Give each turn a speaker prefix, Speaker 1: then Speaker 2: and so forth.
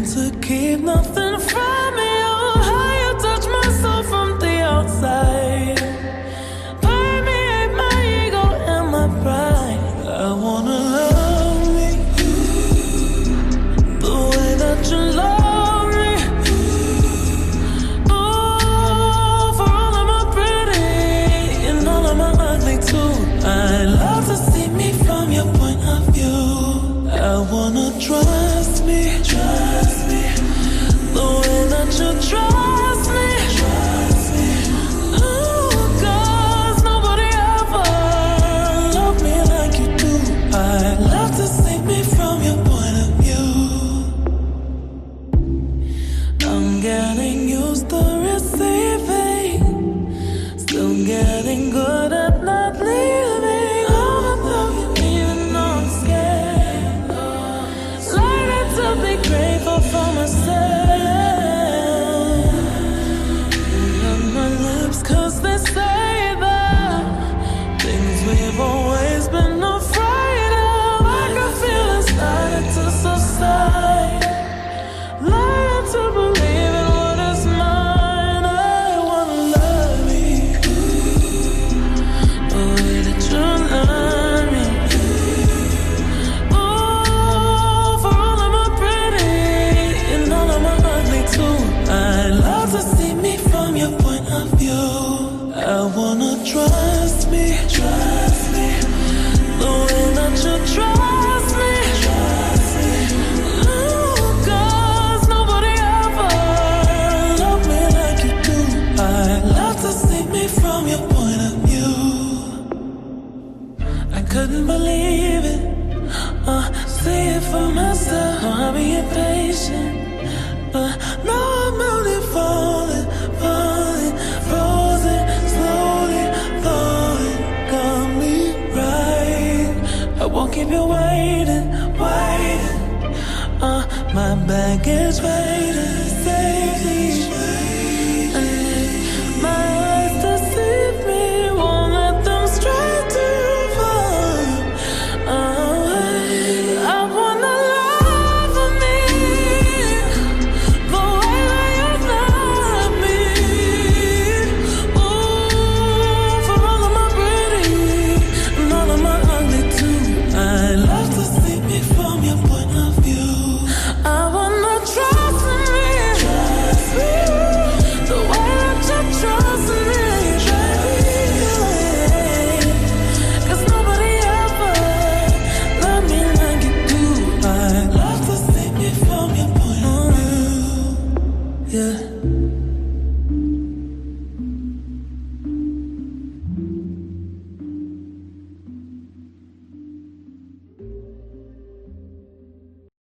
Speaker 1: to keep nothing from me. Oh, how you touch my soul from the outside. Permeate my ego and my pride. I wanna love me the way that you love me. Oh, for all of my pretty and all of my ugly too. I love to see me from your point of view. I wanna trust me, the way that you trust me, ooh, 'cause nobody ever loved me like you do. I love to see me from your point of view. I'm getting used to receiving, still getting good at not leaving. I'm above you even though I'm scared. Learning to be grateful for myself. Love my lips 'cause they say the things we've always been afraid of. I can feel it starting to subside. Learning to believe in what is mine. I wanna love you the way that you love me. Oh, for all of my pretty and all of my ugly too. I love to see me from your point of view. I wanna trust me, the way that you trust me. Ooh, 'cause nobody ever loved me like you do. I love to see me from your point of view. I couldn't believe it, see it for myself. I'll be impatient, but now I'm only falling, frozen, slowly falling. Got me right. I won't keep you waiting. My baggage waiting safely.